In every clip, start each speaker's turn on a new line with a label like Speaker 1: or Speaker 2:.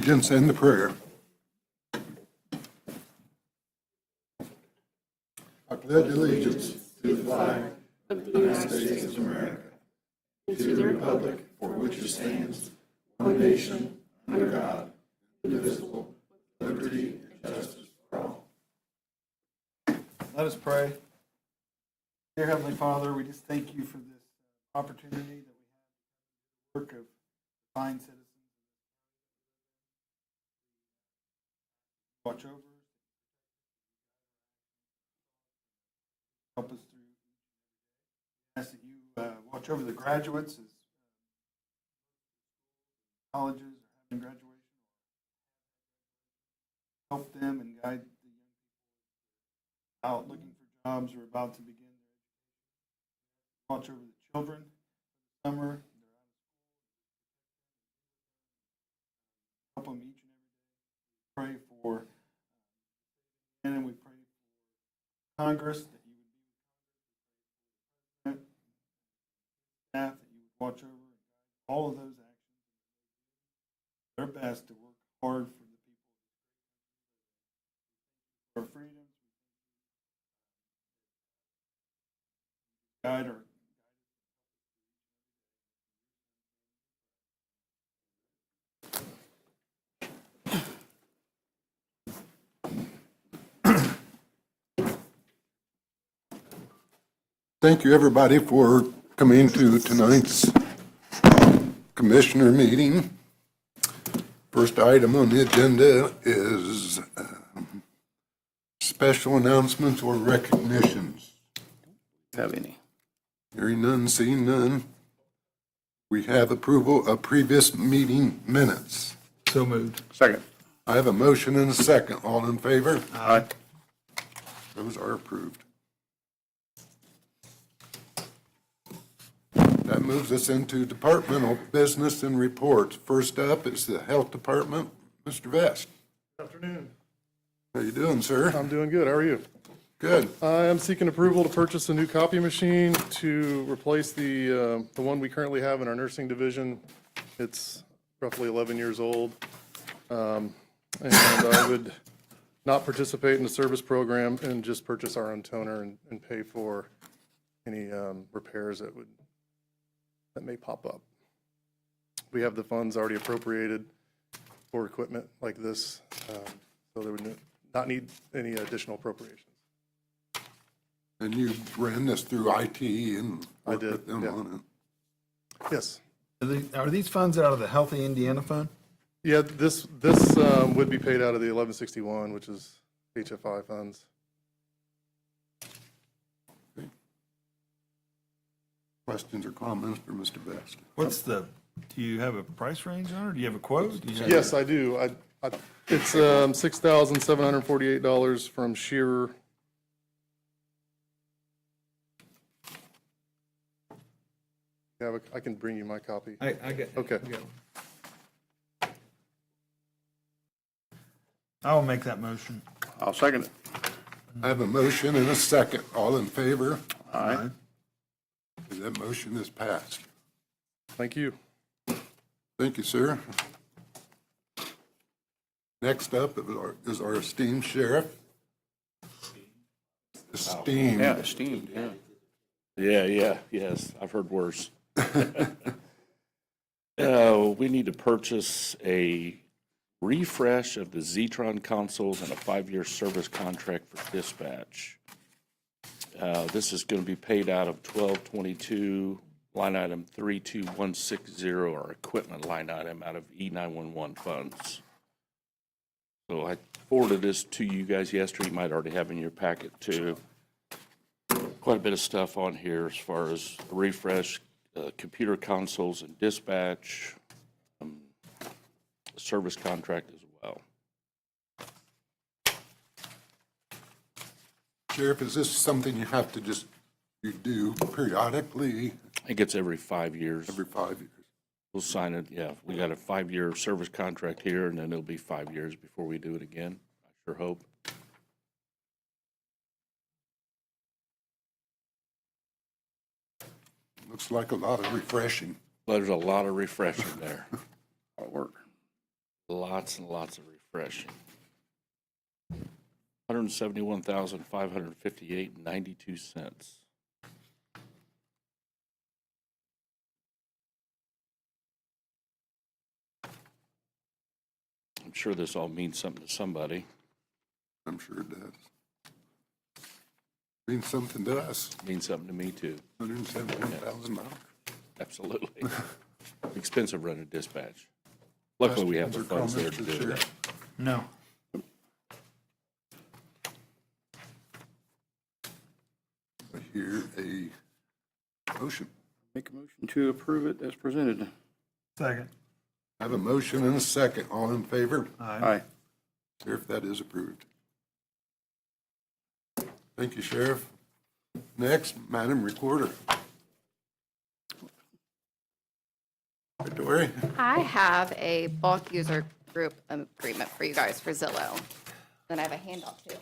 Speaker 1: allegiance and the prayer. I pledge allegiance to the flag
Speaker 2: of the United States of America, and to the republic for which it stands, one nation, under God, indivisible, with liberty and justice for all.
Speaker 3: Let us pray. Dear Heavenly Father, we just thank you for this opportunity that we have to work of fine citizens. Watch over us, help us through each and every day. We ask that you watch over the graduates as colleges are having graduation. Help them and guide the young people out looking for jobs or about to begin their education. Watch over the children for the summer. They're out of school. Help them each and every day. We pray for and we pray for Congress, that you would be with Congress. We pray for the President, staff, that you would watch over and guide all of those actions, and their best to work hard for the people of this great country. For our freedoms, guide our
Speaker 1: Thank you, everybody, for coming to tonight's commissioner meeting. First item on the agenda is special announcements or recognitions.
Speaker 4: Have any?
Speaker 1: Hearing none, seeing none. We have approval of previous meeting minutes.
Speaker 3: So moved.
Speaker 4: Second.
Speaker 1: I have a motion and a second. All in favor?
Speaker 4: Aye.
Speaker 1: Those are approved. That moves us into departmental business and reports. First up is the Health Department. Mr. Vest.
Speaker 5: Good afternoon.
Speaker 1: How you doing, sir?
Speaker 5: I'm doing good. How are you?
Speaker 1: Good.
Speaker 5: I am seeking approval to purchase a new copy machine to replace the one we currently have in our nursing division. It's roughly 11 years old. And I would not participate in the service program and just purchase our own toner and pay for any repairs that may pop up. We have the funds already appropriated for equipment like this, so there would not need any additional appropriations.
Speaker 1: And you ran this through IT and
Speaker 5: I
Speaker 1: worked
Speaker 5: did,
Speaker 1: with them
Speaker 5: yeah.
Speaker 1: on it.
Speaker 5: Yes.
Speaker 6: Are these funds out of the Healthy Indiana Fund?
Speaker 5: Yeah, this would be paid out of the 1161, which is HFI funds.
Speaker 1: Questions or comments for Mr. Vest?
Speaker 6: Do you have a price range on it? Do you have a quote?
Speaker 5: Yes, I do. It's $6,748 from Shearer. Yeah, I can bring you my copy.
Speaker 6: I get.
Speaker 5: Okay.
Speaker 6: I will make that motion.
Speaker 4: I'll second it.
Speaker 1: I have a motion and a second. All in favor?
Speaker 4: Aye.
Speaker 1: That motion is passed.
Speaker 5: Thank you.
Speaker 1: Thank you, sir. Next up is our esteemed sheriff. Esteemed.
Speaker 4: Yeah, esteemed, yeah.
Speaker 7: Yes, I've heard worse. We need to purchase a refresh of the Zetron consoles and a 5-year service contract for dispatch. This is going to be paid out of 1222, line item 32160, our equipment line item out of E911 funds. So I forwarded this to you guys yesterday. You might already have in your packet too. Quite a bit of stuff on here as far as refresh, computer consoles and dispatch, service contract as well.
Speaker 1: Sheriff, is this something you have to you do periodically,
Speaker 7: I think it's every 5 years.
Speaker 1: every 5 years?
Speaker 7: We'll sign it, yeah. We got a 5-year service contract here, and then it'll be 5 years before we do it again. I sure hope.
Speaker 1: Looks like a lot of refreshing.
Speaker 7: There's a lot of refreshing there.
Speaker 4: That'll work.
Speaker 7: Lots and lots of refreshing. 171,558.92. I'm sure this all means something to somebody.
Speaker 1: I'm sure it does. Means something to us,
Speaker 7: Means something to me too.
Speaker 1: $171,000.
Speaker 7: Absolutely. Expensive running dispatch. Luckily, we have the funds there to do it.
Speaker 6: No.
Speaker 1: I hear a motion.
Speaker 4: Make a motion to approve it as presented.
Speaker 6: Second.
Speaker 1: I have a motion and a second. All in favor?
Speaker 4: Aye.
Speaker 1: Here, if that is approved. Thank you, Sheriff. Next, Madam Recorder. Dory?
Speaker 8: I have a bulk user group agreement for you guys for Zillow. Then I have a handout too.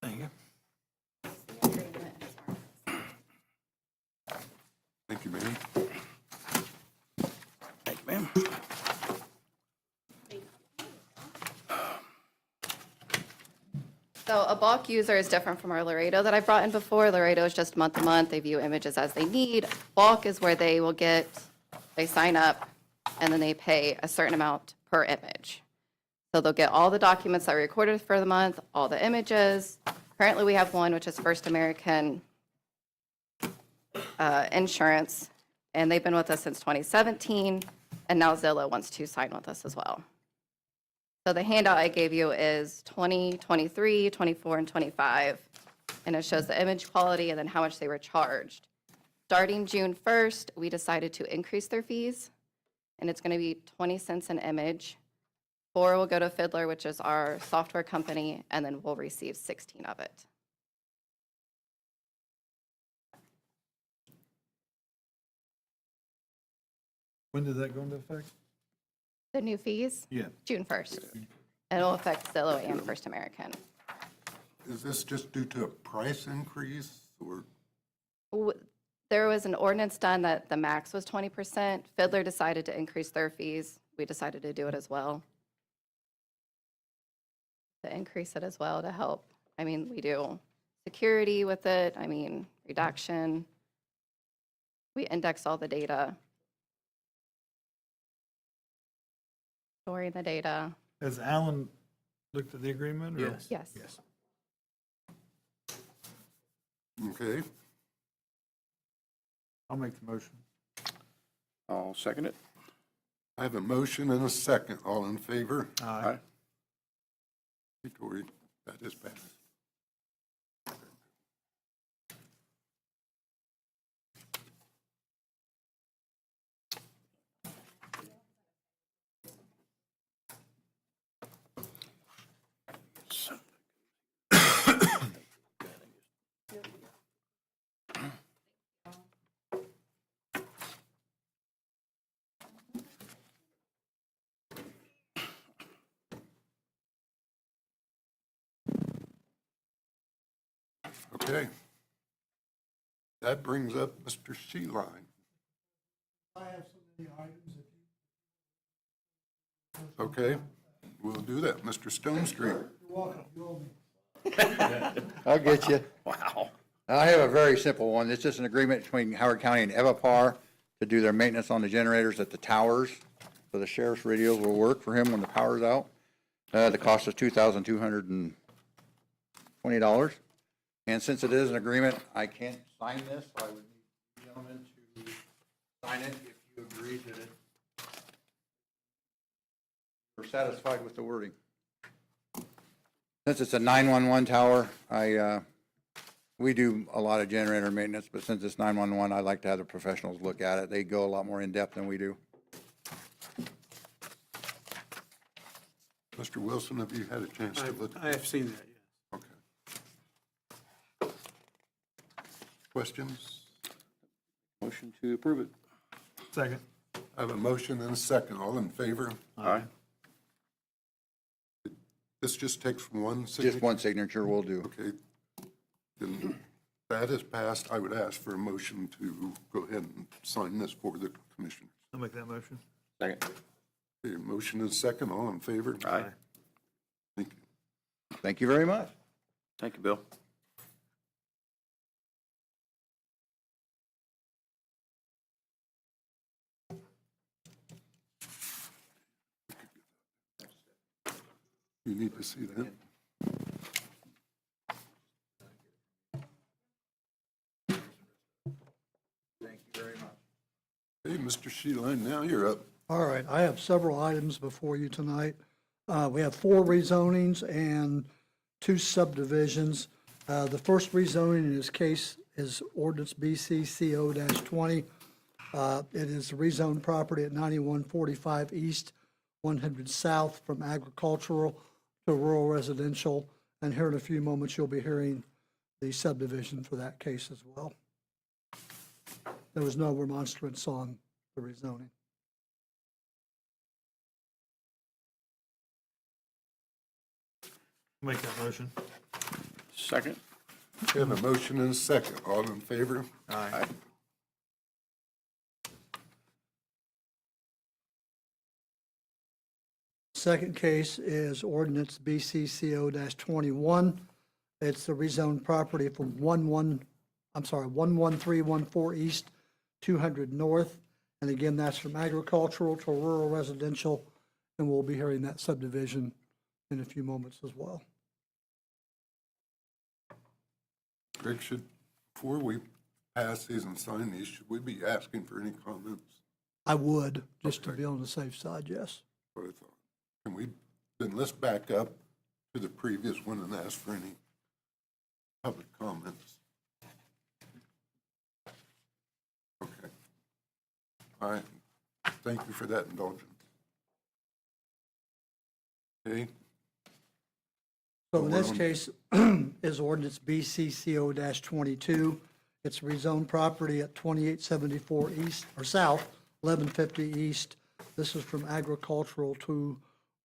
Speaker 6: Thank you.
Speaker 1: Thank you, ma'am.
Speaker 4: Thank you, ma'am.
Speaker 8: So a bulk user is different from our Laredo that I brought in before. Laredo is just month to month. They view images as they need. Bulk is where they will get, they sign up and then they pay a certain amount per image. So they'll get all the documents that were recorded for the month, all the images. Currently, we have one, which is First American Insurance, and they've been with us since 2017, and now Zillow wants to sign with us as well. So the handout I gave you is 20, 23, 24, and 25, and it shows the image quality and then how much they were charged. Starting June 1st, we decided to increase their fees, and it's going to be 20 cents an image. 4 will go to Fiddler, which is our software company, and then we'll receive 16 of it.
Speaker 6: When did that go into effect?
Speaker 8: The new fees?
Speaker 6: Yeah.
Speaker 8: June 1st. And it'll affect Zillow and First American.
Speaker 1: Is this just due to a price increase or?
Speaker 8: There was an ordinance done that the max was 20%. Fiddler decided to increase their fees. We decided to do it as well. To increase it as well to help. I mean, we do security with it. I mean, redaction. We index all the data. Storing the data.
Speaker 6: Has Alan looked at the agreement? or-
Speaker 4: Yes.
Speaker 8: Yes.
Speaker 6: Yes.
Speaker 1: Okay,
Speaker 6: I'll make the motion.
Speaker 4: I'll second it.
Speaker 1: I have a motion and a second. All in favor?
Speaker 6: Aye.
Speaker 1: Dory, that is passed. Okay. That brings up Mr. Sheeline. Okay, we'll do that. Mr. Stone Street.
Speaker 9: I'll get you.
Speaker 4: Wow.
Speaker 9: I have a very simple one. It's just an agreement between Howard County and Evapar to do their maintenance on the generators at the towers. So the sheriff's radios will work for him when the power's out. The cost is $2,220. And since it is an agreement, I can't sign this, so I would need you gentlemen to sign it if you agree that it, you're satisfied with the wording. Since it's a 911 tower, we do a lot of generator maintenance, but since it's 911, I like to have the professionals look at it. They go a lot more in-depth than we do.
Speaker 1: Mr. Wilson, have you had a chance to look?
Speaker 10: I have seen that, yes.
Speaker 1: Okay. Questions?
Speaker 4: Motion to approve it.
Speaker 6: Second.
Speaker 1: I have a motion and a second. All in favor?
Speaker 4: Aye.
Speaker 1: This just takes one signature?
Speaker 9: Just one signature will do.
Speaker 1: Okay. Then that is passed. I would ask for a motion to go ahead and sign this for the commissioners.
Speaker 6: I'll make that motion.
Speaker 4: Second.
Speaker 1: Okay, motion is second, all in favor?
Speaker 4: Aye.
Speaker 1: Thank you.
Speaker 9: Thank you very much.
Speaker 4: Thank you, Bill.
Speaker 1: You need to see that.
Speaker 9: Thank you very much.
Speaker 1: Hey, Mr. Sheeline, now you're up.
Speaker 2: All right, I have several items before you tonight. We have 4 rezonings and 2 subdivisions. The first rezoning in this case is ordinance BCCO-20. It is a rezoned property at 9145 East, 100 South, from agricultural to rural residential. And here in a few moments, you'll be hearing the subdivision for that case as well. There was no remonstrance on the rezoning.
Speaker 6: Make that motion.
Speaker 4: Second.
Speaker 1: We have a motion and a second, all in favor?
Speaker 6: Aye.
Speaker 2: Second case is ordinance BCCO-21. It's the rezoned property from 11314 East, 200 North. And again, that's from agricultural to rural residential, and we'll be hearing that subdivision in a few moments as well.
Speaker 1: Greg, before we pass these and sign these, should we be asking for any comments?
Speaker 2: I would, just to
Speaker 1: Okay.
Speaker 2: be on the safe side, yes.
Speaker 1: What I thought. Can we, then let's back up to the previous one and ask for any public comments. Okay. All right. Thank you for that indulgence. Okay,
Speaker 2: So in this case is ordinance BCCO-22. It's rezoned property at 2874 East, or South, 1150 East. This is from agricultural to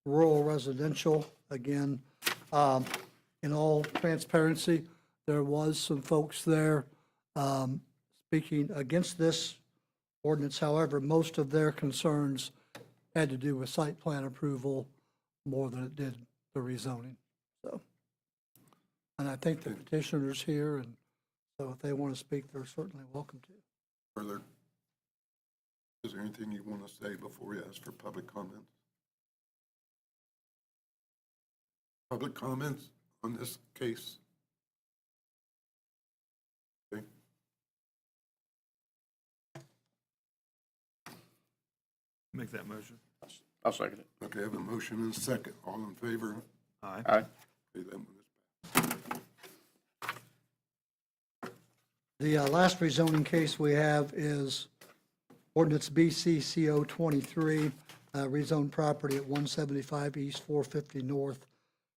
Speaker 2: rural residential. Again, in all transparency, there was some folks there speaking against this ordinance. However, most of their concerns had to do with site plan approval more than it did the rezoning. So, and I think the petitioner's here, and so if they want to speak, they're certainly welcome to.
Speaker 1: further. Is there anything you want to say before we ask for public comments? Public comments on this case? Okay.
Speaker 6: Make that motion.
Speaker 4: I'll second it.
Speaker 1: Okay, I have a motion and a second. All in favor?
Speaker 6: Aye.
Speaker 4: Aye.
Speaker 1: Okay, that one is passed.
Speaker 2: The last rezoning case we have is ordinance BCCO-23, rezoned property at 175 East, 450 North,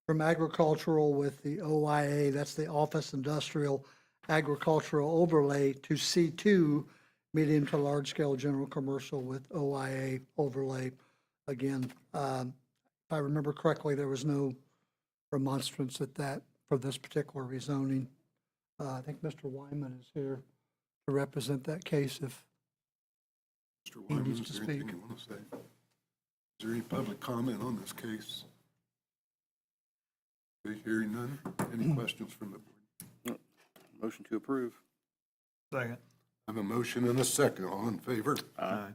Speaker 2: from agricultural with the OIA, that's the Office Industrial Agricultural Overlay, to C2, medium to large-scale general commercial with OIA overlay. Again, if I remember correctly, there was no remonstrance at that for this particular rezoning. I think Mr. Wyman is here to represent that case if
Speaker 1: Mr.
Speaker 2: He
Speaker 1: Wyman,
Speaker 2: needs
Speaker 1: is
Speaker 2: to
Speaker 1: there anything
Speaker 2: speak.
Speaker 1: you want to say? Is there any public comment on this case? Okay, hearing none. Any questions from the board?
Speaker 4: Motion to approve.
Speaker 6: Second.
Speaker 1: I have a motion and a second. All in favor?
Speaker 6: Aye.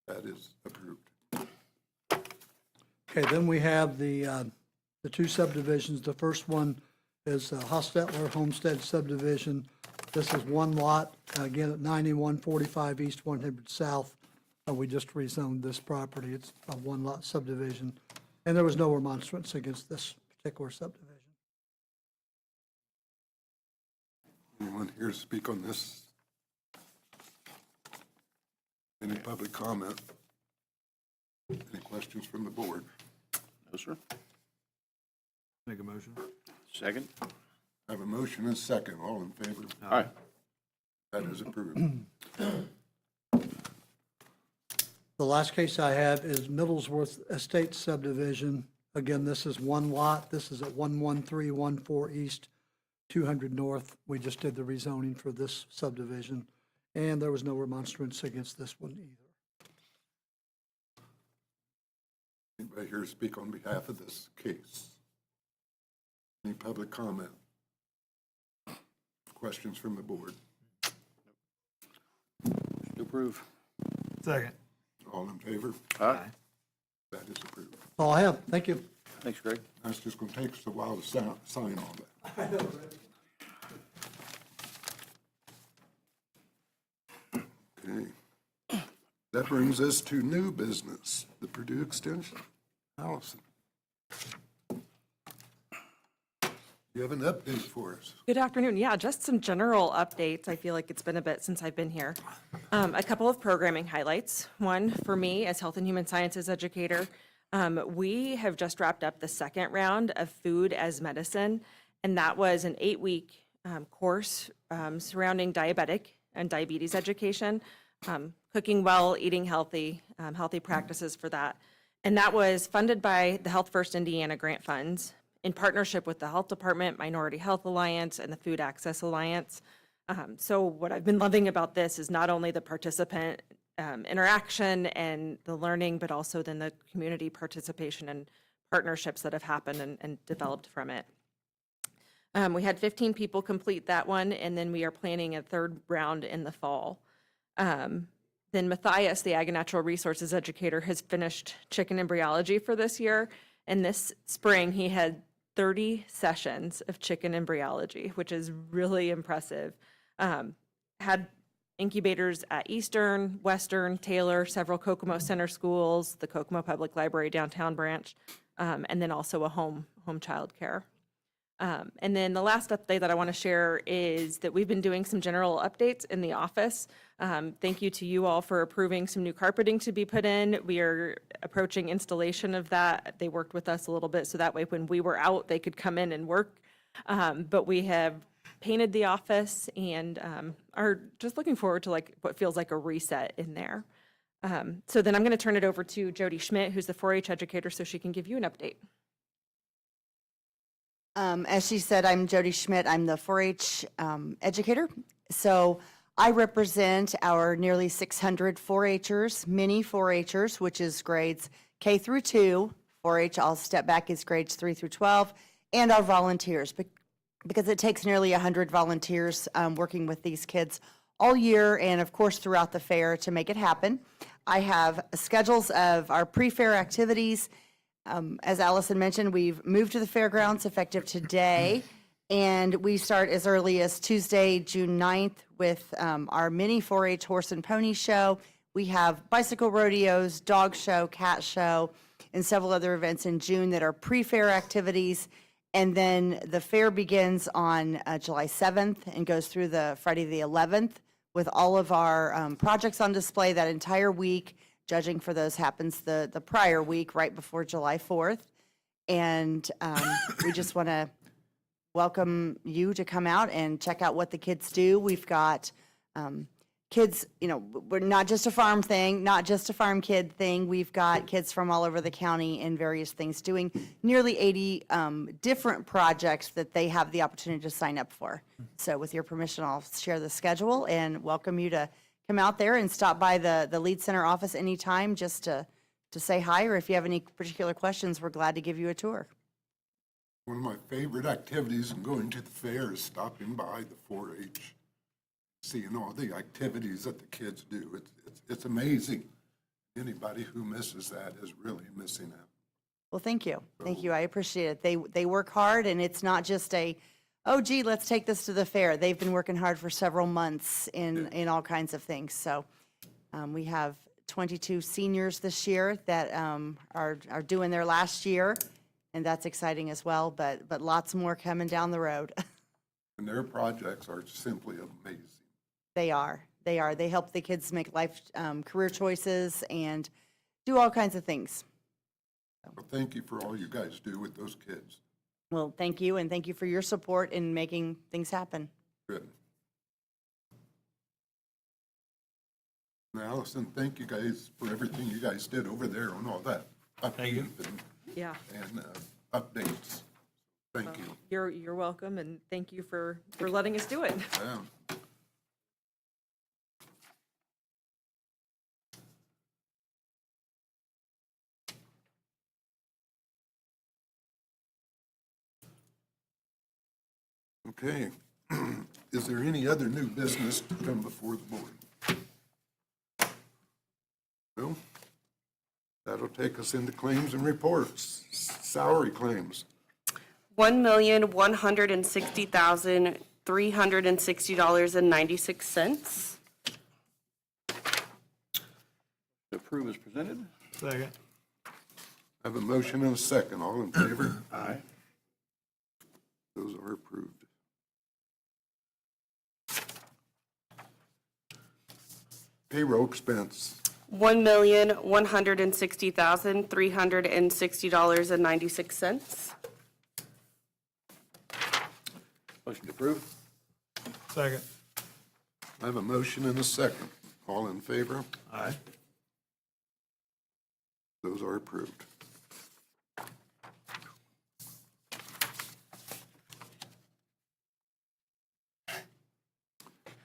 Speaker 1: That is approved.
Speaker 2: Okay, then we have the 2 subdivisions. The first one is Hostetler Homestead subdivision. This is one lot, again, at 9145 East, 100 South. We just rezoned this property. It's a one-lot subdivision, and there was no remonstrance against this particular subdivision.
Speaker 1: Anyone here to speak on this? Any public comment? Any questions from the board?
Speaker 4: No, sir.
Speaker 6: Make a motion.
Speaker 4: Second.
Speaker 1: I have a motion and a second. All in favor?
Speaker 4: Aye.
Speaker 1: That is approved.
Speaker 2: The last case I have is Middlesworth Estate subdivision. Again, this is one lot. This is at 11314 East, 200 North. We just did the rezoning for this subdivision, and there was no remonstrance against this one either.
Speaker 1: Anybody here speak on behalf of this case? Any public comment? Questions from the board?
Speaker 4: Motion to approve.
Speaker 6: Second.
Speaker 1: All in favor?
Speaker 4: Aye.
Speaker 1: That is approved.
Speaker 2: That's all I have. Thank you.
Speaker 4: Thanks, Greg.
Speaker 1: That's just gonna take us a while to sign all that. Okay. That brings us to new business, the Purdue Extension. Allison. You have an update for us?
Speaker 10: Good afternoon. Yeah, just some general updates. I feel like it's been a bit since I've been here. A couple of programming highlights. One, for me as Health and Human Sciences educator, we have just wrapped up the second round of Food as Medicine, and that was an 8-week course surrounding diabetic and diabetes education, cooking well, eating healthy, healthy practices for that. And that was funded by the Health First Indiana grant funds in partnership with the Health Department, Minority Health Alliance, and the Food Access Alliance. So what I've been loving about this is not only the participant interaction and the learning, but also then the community participation and partnerships that have happened and developed from it. We had 15 people complete that one, and then we are planning a third round in the fall. Then Matthias, the Ag and Natural Resources educator, has finished chicken embryology for this year. And this spring, he had 30 sessions of chicken embryology, which is really impressive. Had incubators at Eastern, Western, Taylor, several Kokomo Center schools, the Kokomo Public Library downtown branch, and then also a home child care. And then the last update that I want to share is that we've been doing some general updates in the office. Thank you to you all for approving some new carpeting to be put in. We are approaching installation of that. They worked with us a little bit so that way when we were out, they could come in and work. But we have painted the office and are just looking forward to like what feels like a reset in there. So then I'm going to turn it over to Jody Schmidt, who's the 4-H educator, so she can give you an update.
Speaker 11: As she said, I'm Jody Schmidt. I'm the 4-H educator. So I represent our nearly 600 4-Hers, mini 4-Hers, which is grades K through 2. 4-H, I'll step back, is grades 3 through 12, and our volunteers, because it takes nearly 100 volunteers working with these kids all year and, of course, throughout the fair to make it happen. I have schedules of our pre-fair activities. As Allison mentioned, we've moved to the fairgrounds effective today, and we start as early as Tuesday, June 9th with our mini 4-H horse and pony show. We have bicycle rodeos, dog show, cat show, and several other events in June that are pre-fair activities. And then the fair begins on July 7th and goes through the Friday the 11th with all of our projects on display that entire week. Judging for those happens the prior week, right before July 4th. And we just want to welcome you to come out and check out what the kids do. We've got kids, we're not just a farm thing, not just a farm kid thing. We've got kids from all over the county and various things doing nearly 80 different projects that they have the opportunity to sign up for. So with your permission, I'll share the schedule and welcome you to come out there and stop by the Lead Center office anytime just to say hi, or if you have any particular questions, we're glad to give you a tour.
Speaker 1: One of my favorite activities in going to the fair is stopping by the 4-H, seeing all the activities that the kids do. It's amazing. Anybody who misses that is really missing out.
Speaker 11: Well, thank you. Thank you. I appreciate it. They work hard, and it's not just oh, gee, let's take this to the fair. They've been working hard for several months in all kinds of things. So we have 22 seniors this year that are doing their last year, and that's exciting as well, but lots more coming down the road.
Speaker 1: And their projects are simply amazing.
Speaker 11: They are. They help the kids make life career choices and do all kinds of things.
Speaker 1: Well, thank you for all you guys do with those kids.
Speaker 11: Well, thank you, and thank you for your support in making things happen.
Speaker 1: Good. And Allison, thank you guys for everything you guys did over there on all that.
Speaker 6: Thank you.
Speaker 10: Yeah.
Speaker 1: And updates. Thank you.
Speaker 10: You're welcome, and thank you for letting us do it.
Speaker 1: Yeah. Okay. Is there any other new business to come before the board? No? That'll take us into claims and reports. Salary claims.
Speaker 12: $1,160,360.96.
Speaker 4: To approve as presented?
Speaker 6: Second.
Speaker 1: I have a motion and a second. All in favor?
Speaker 4: Aye.
Speaker 1: Those are approved. Payroll expense.
Speaker 12: $1,160,360.96.
Speaker 4: Motion to approve?
Speaker 6: Second.
Speaker 1: I have a motion and a second. All in favor?
Speaker 6: Aye.
Speaker 1: Those are approved.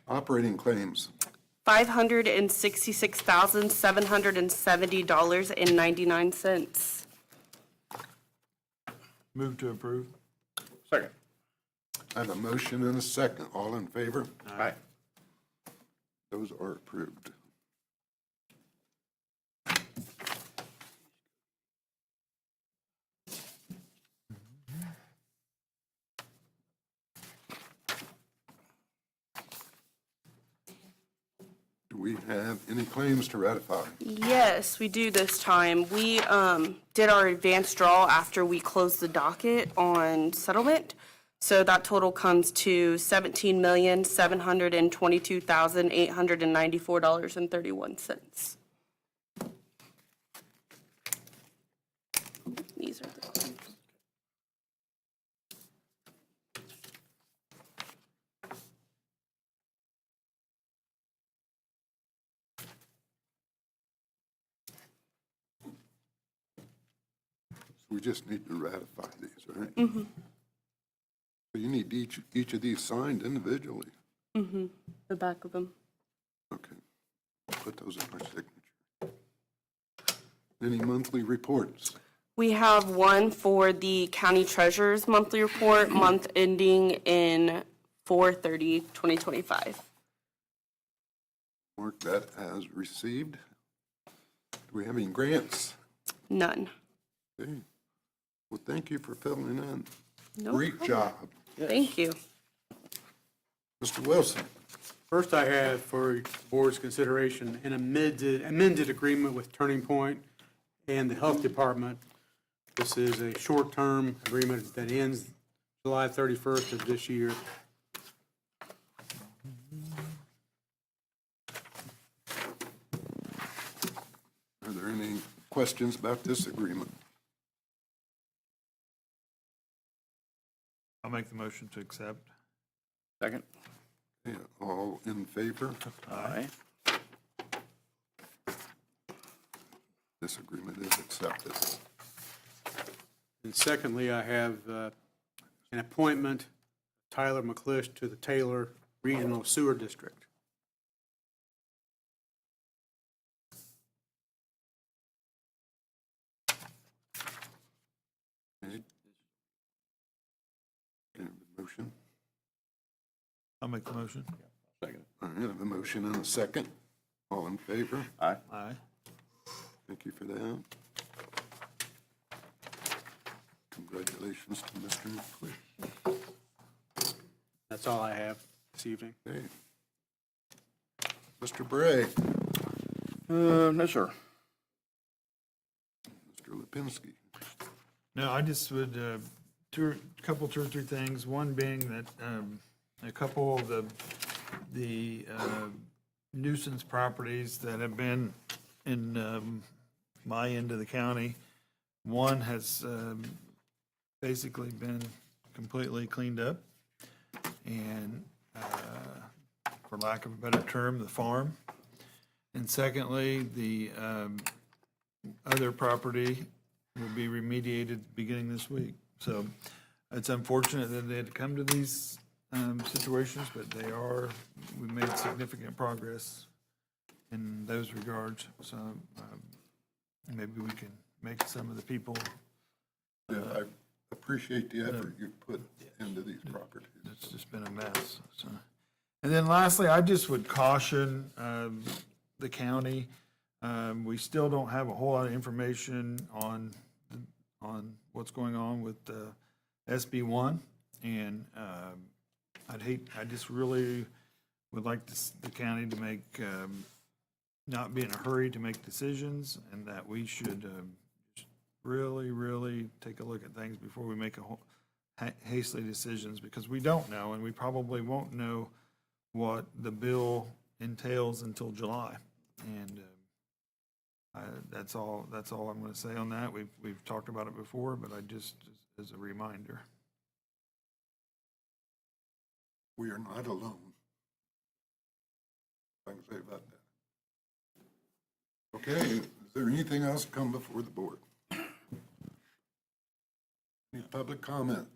Speaker 1: Operating claims.
Speaker 12: $566,770.99.
Speaker 6: Move to approve.
Speaker 4: Second.
Speaker 1: I have a motion and a second. All in favor?
Speaker 4: Aye.
Speaker 1: Those are approved. Do we have any claims to ratify?
Speaker 12: Yes, we do this time. We did our advanced draw after we closed the docket on settlement. So that total comes to $17,722,894.31. These are the claims.
Speaker 1: We just need to ratify these, right? Mm-hmm. So you need each of these signed individually.
Speaker 12: Mm-hmm. The back of them.
Speaker 1: Okay. Put those in my signature. Any monthly reports?
Speaker 12: We have one for the county treasurer's monthly report, month ending in 4/30/2025.
Speaker 1: Mark that as received. Do we have any grants?
Speaker 12: None.
Speaker 1: Okay. Well, thank you for filling in.
Speaker 12: No
Speaker 1: Great job.
Speaker 12: Thank you.
Speaker 1: Mr. Wilson?
Speaker 13: First, I have for board's consideration an amended agreement with Turning Point and the Health Department. This is a short-term agreement that ends July 31st of this year.
Speaker 1: Are there any questions about this agreement?
Speaker 6: I'll make the motion to accept.
Speaker 4: Second?
Speaker 1: Yeah, all in favor?
Speaker 4: Aye.
Speaker 1: This agreement is accepted.
Speaker 13: And secondly, I have an appointment, Tyler McClish to the Taylor Regional Sewer District.
Speaker 1: Okay. Can I have a motion?
Speaker 6: I'll make the motion.
Speaker 4: Second.
Speaker 1: All right, I have a motion and a second. All in favor?
Speaker 4: Aye.
Speaker 6: Aye.
Speaker 1: Thank you for that. Congratulations to Mr. McClish.
Speaker 13: That's all I have this evening.
Speaker 1: Okay. Mr. Bray?
Speaker 4: No, sir.
Speaker 1: Mr. Lipinski?
Speaker 6: No, I just would, two or three things. One being that a couple of the nuisance properties that have been in my end of the county, one has basically been completely cleaned up. And for lack of a better term, the farm. And secondly, the other property will be remediated beginning this week. So it's unfortunate that they had to come to these situations, but we made significant progress in those regards. So maybe we can make some of the people.
Speaker 1: Yeah, I appreciate the effort you've put into these properties.
Speaker 6: It's just been a mess, so. And then lastly, I just would caution the county. We still don't have a whole lot of information on what's going on with SB 1. And I just really would like the county to make, not be in a hurry to make decisions, and that we should really, really take a look at things before we make hastily decisions, because we don't know, and we probably won't know what the bill entails until July. And that's all I'm going to say on that. We've talked about it before, but I just, as a reminder.
Speaker 1: We are not alone. I can say about that. Okay, is there anything else come before the board? Any public comment?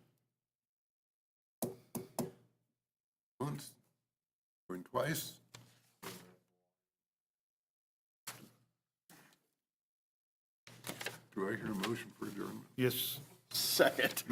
Speaker 1: Once, going twice? Do I hear a motion for adjournment?
Speaker 6: Yes.
Speaker 4: Second.